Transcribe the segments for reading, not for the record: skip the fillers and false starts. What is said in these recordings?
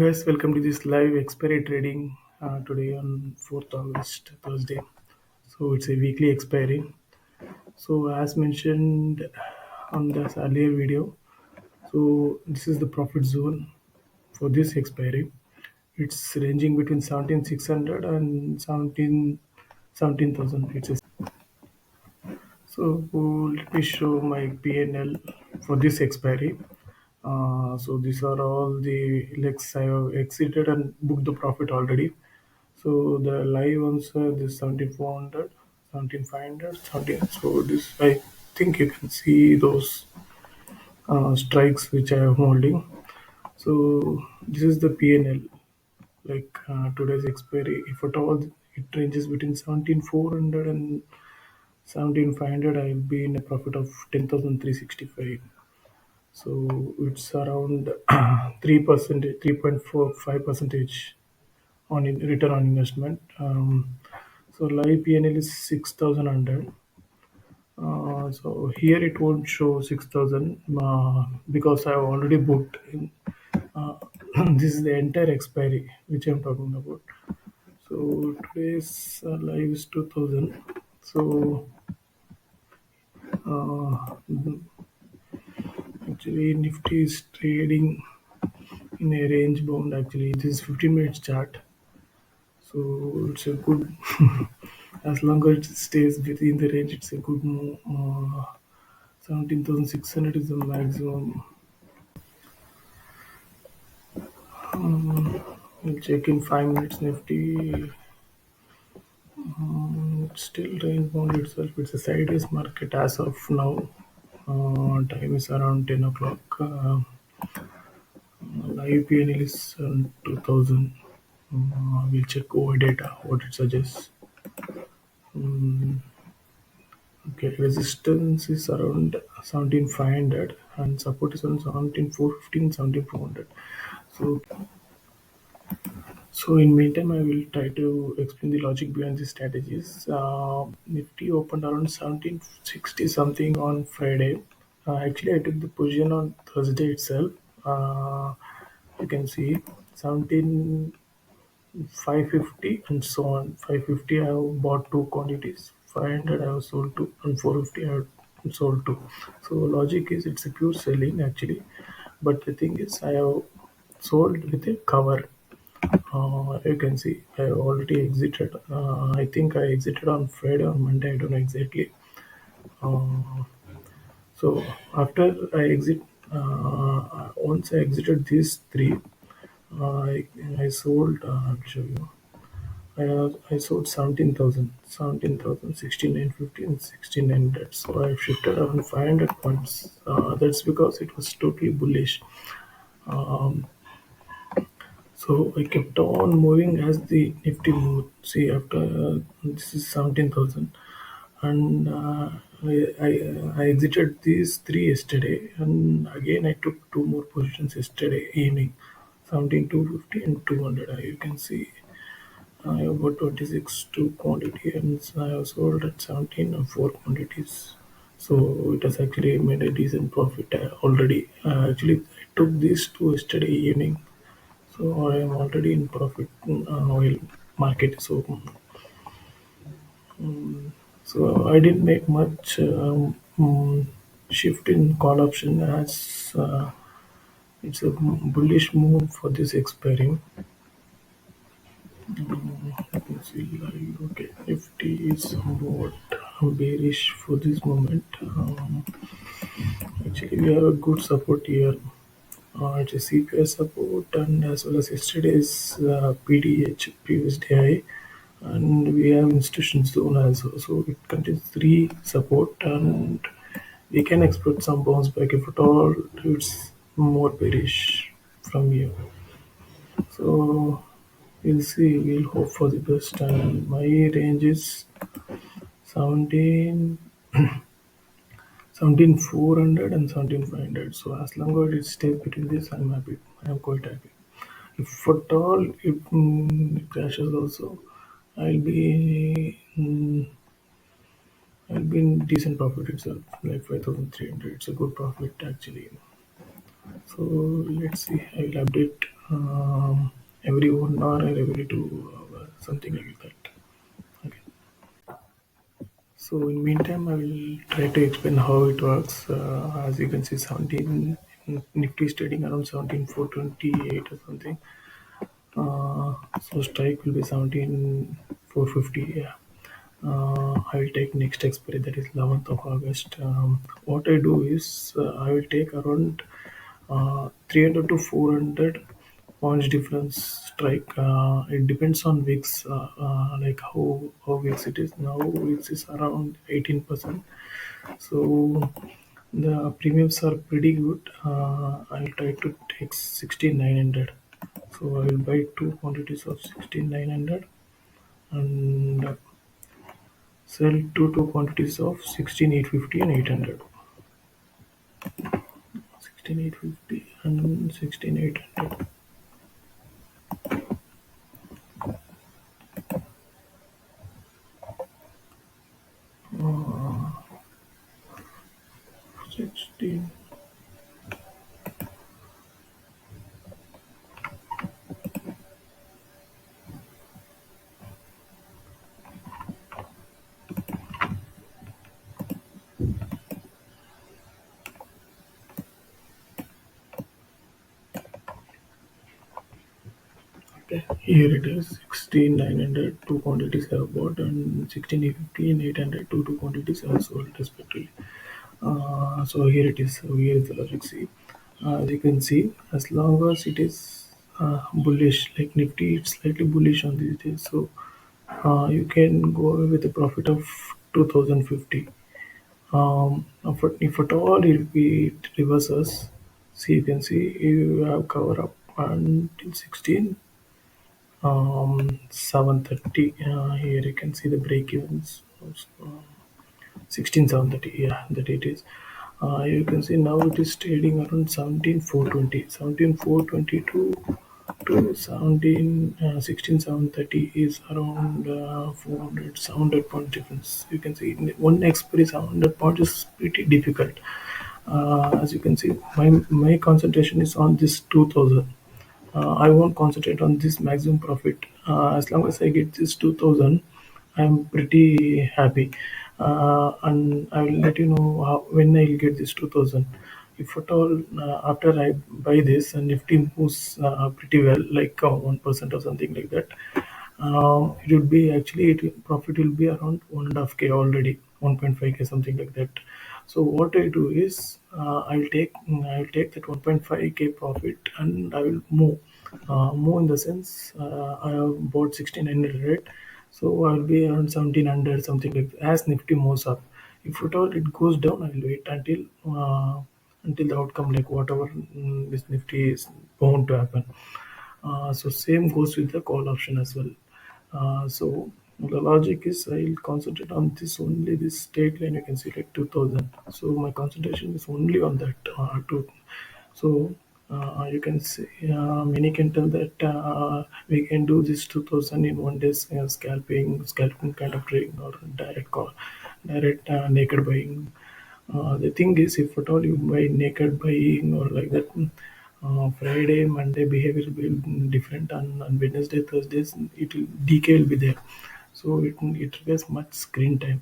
guys, welcome to this live expiry trading today on 4th August, Thursday. So it's a weekly expiry. So as mentioned on this earlier video, so this is the profit zone for this expiry. It's ranging between 17,600 and 17,000. So let me show my PNL for this expiry. So these are all the legs I have exited and booked the profit already. So the live ones are this 7400, 17500, 13. So this I think you can see those strikes which I am holding. So this is the PNL. Like today's expiry, if at all it ranges between 17400 and 17500, I'll be in a profit of 10,365. So it's around 3%, 3.45 percentage on return on investment. So live PNL is 6,100. So here it won't show 6,000 because I have already booked. Uh, this is the entire expiry which I'm talking about. So today's live is 2,000. So uh, actually Nifty is trading in a range bound. Actually, this is 15 minutes chart. So it's a good as long as it stays within the range, it's a good move. 17,600 is the maximum. We'll check in 5 minutes Nifty. It's still range bound itself. It's a sideways market as of now. Time is around 10 o'clock. Live PNL is 2000. We'll check over data what it suggests. Okay, resistance is around 17,500 and support is on 17,415, 17,400. So, so in meantime, I will try to explain the logic behind the strategies. Nifty opened around 1760 something on Friday. Actually, I took the position on Thursday itself. Uh, you can see 17 550 and so on. 550 I have bought two quantities, 500 I have sold two, and 450 I have sold two. So logic is it's a pure selling actually, but the thing is I have sold with a cover. You can see I have already exited. I think I exited on Friday or Monday. I don't know exactly. Uh, so after I exit, once I exited these three, I sold. I'll show you. I sold 17,000, 17,000, 6950 and 1600. So I shifted around 500 points. That's because it was totally bullish. Um, so I kept on moving as the Nifty moved. See, after this is 17,000, and I exited these three yesterday, and again I took two more positions yesterday evening, 17,250 and 200. You can see I have got 26 two quantity and I have sold at 17 and four quantities. So it has actually made a decent profit already. Actually, I took these two yesterday evening, so I am already in profit in oil market. So I didn't make much shift in call option as it's a bullish move for this expiring. Let me see live. Okay, Nifty is somewhat bearish for this moment. Actually, we have a good support here. It's a CPI support and as well as yesterday's PDH previous day high, and we have institution zone also. So it contains three support, and we can expect some bounce back if at all it's more bearish from here. So we'll see. We'll hope for the best. And my range is 17, 17,400 and 17,500. So as long as it stays between this, I'm happy. I'm quite happy. If at all it crashes also, I'll be I'll be in decent profit itself, like 5,300. It's a good profit actually. So let's see. I will update um, every 1 hour or every 2 hours, something like that. Okay. So in meantime, I will try to explain how it works. As you can see, 17 Nifty is trading around 17,428 or something. So strike will be 17,450. Yeah. I will take next expiry, that is 11th of August. What I do is I will take around 300 to 400 points difference strike. It depends on weeks, like how weeks it is. Now weeks is around 18%. So the premiums are pretty good. I'll try to take 16900. So I will buy two quantities of 16900 and sell two quantities of 16850 and 800. 16850 and 16800. 16. Okay, here it is 16900, two quantities I have bought, and 16850 and 800, two quantities I have sold respectively. So here it is. So here is the logic. See, as you can see, as long as it is bullish, like Nifty, it's slightly bullish on these days. So you can go away with a profit of 2050. If at all it reverses, see, you can see you have cover up until 16 730. Here you can see the break evens. 16,730, yeah, that it is. You can see now it is trading around 17,420. 17,420 to 16,730 is around 400, 700 point difference. You can see in one expiry 700 points is pretty difficult. As you can see, my concentration is on this 2000. I won't concentrate on this maximum profit. As long as I get this 2000, I'm pretty happy. And I will let you know when I'll get this 2000. If at all, after I buy this and Nifty moves pretty well, like 1% or something like that, it would be actually profit will be around 1.5k already, 1.5k something like that. So what I do is I'll take that 1.5k profit and I will move in the sense I have bought 1600, so I'll be around 1700 something like that, as Nifty moves up. If at all it goes down, I'll wait until the outcome, like whatever this Nifty is bound to happen. So same goes with the call option as well. So the logic is I'll concentrate on this only, this straight line you can see like 2000. So my concentration is only on that two. So you can see many can tell that we can do this 2000 in 1 day, scalping kind of trading or direct naked buying. The thing is, if at all you buy naked buying or like that, Friday, Monday behavior will be different, and on Wednesday, Thursdays, decay will be there. So it requires much screen time.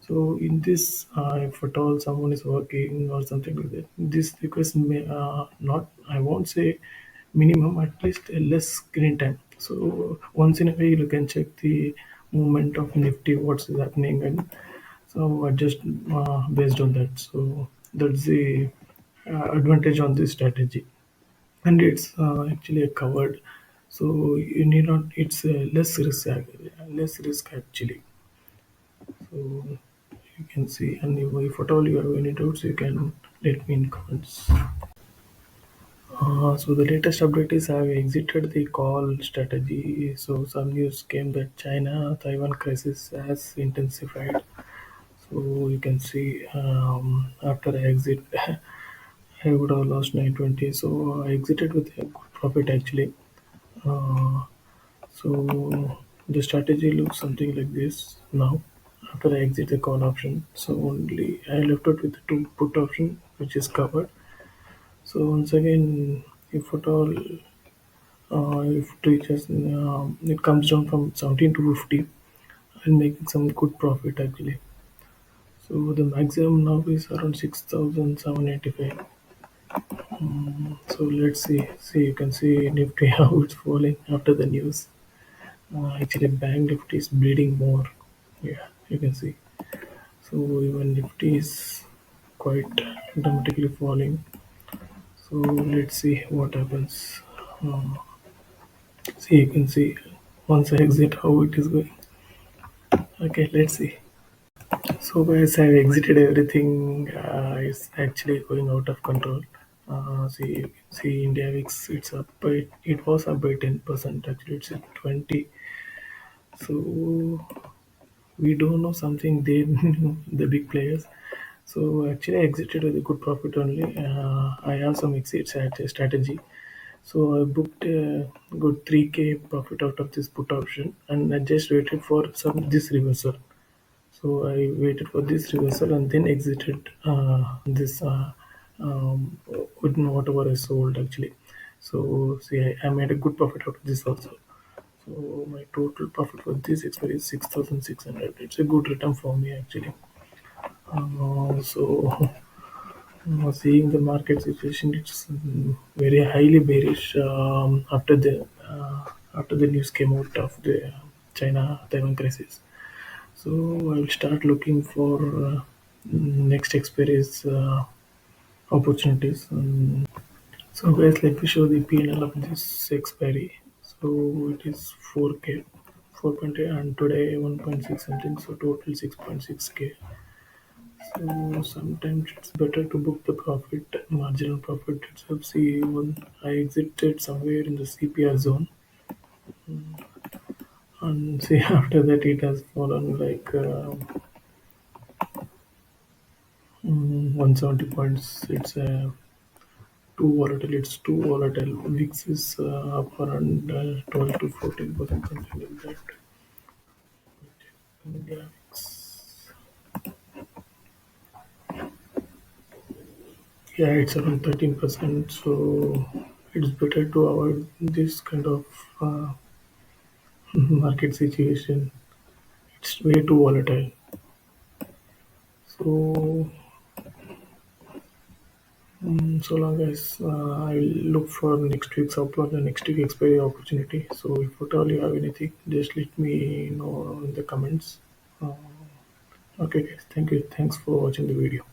So in this, if at all someone is working or something like that, this requires not, I won't say minimum, at least a less screen time. So once in a while you can check the movement of Nifty, what's happening, and so adjust based on that. So that's the advantage on this strategy, and it's actually a covered. So you need not. It's less risk actually. So you can see, and if at all you have any doubts, you can let me in comments. So the latest update is I have exited the call strategy. So some news came that China-Taiwan crisis has intensified. So you can see after I exit, I would have lost 920. So I exited with a good profit actually. Uh, so the strategy looks something like this now. After I exit the call option, so only I left out with the two put option which is covered. So once again, if at all If it reaches, it comes down from 17 to 50, and making some good profit actually. So the maximum now is around 6,785. So let's see. See, you can see Nifty how it's falling after the news. Actually, Bank Nifty is bleeding more. Yeah, you can see. So even Nifty is quite dramatically falling. So let's see what happens. Uh, See, you can see once I exit how it is going. Okay, let's see. So guys, I exited everything. It's actually going out of control. See, India VIX, it's up by, it was up by 10%. Actually, it's at 20. So we don't know something. They the big players. So actually, I exited with a good profit only. I have some exit strategy. So I booked a good 3k profit out of this put option, and I just waited for some this reversal. So I waited for this reversal and then exited this with whatever I sold actually. So see, I made a good profit out of this also. So my total profit for this expiry is 6,600. It's a good return for me actually. So seeing the market situation, it's very highly bearish after the news came out of the China Taiwan crisis. So I will start looking for next expiries opportunities. So guys, let me show the P&L of this expiry. So it is 4k, 4.8, and today 1.6 something. So total 6.6k. So sometimes it's better to book the profit, marginal profit itself. See, when I exited somewhere in the CPR zone, and see after that it has fallen like 170 points. It's too volatile. It's too volatile. VIX is up around 12 to 14%, something like that. India VIX. Yeah, it's around 13%. So it's better to avoid this kind of market situation. It's way too volatile. So, so long as I'll look for next week's upload and next week expiry opportunity. So, if at all you have anything, just let me know in the comments. Uh, okay, guys, thank you. Thanks for watching the video.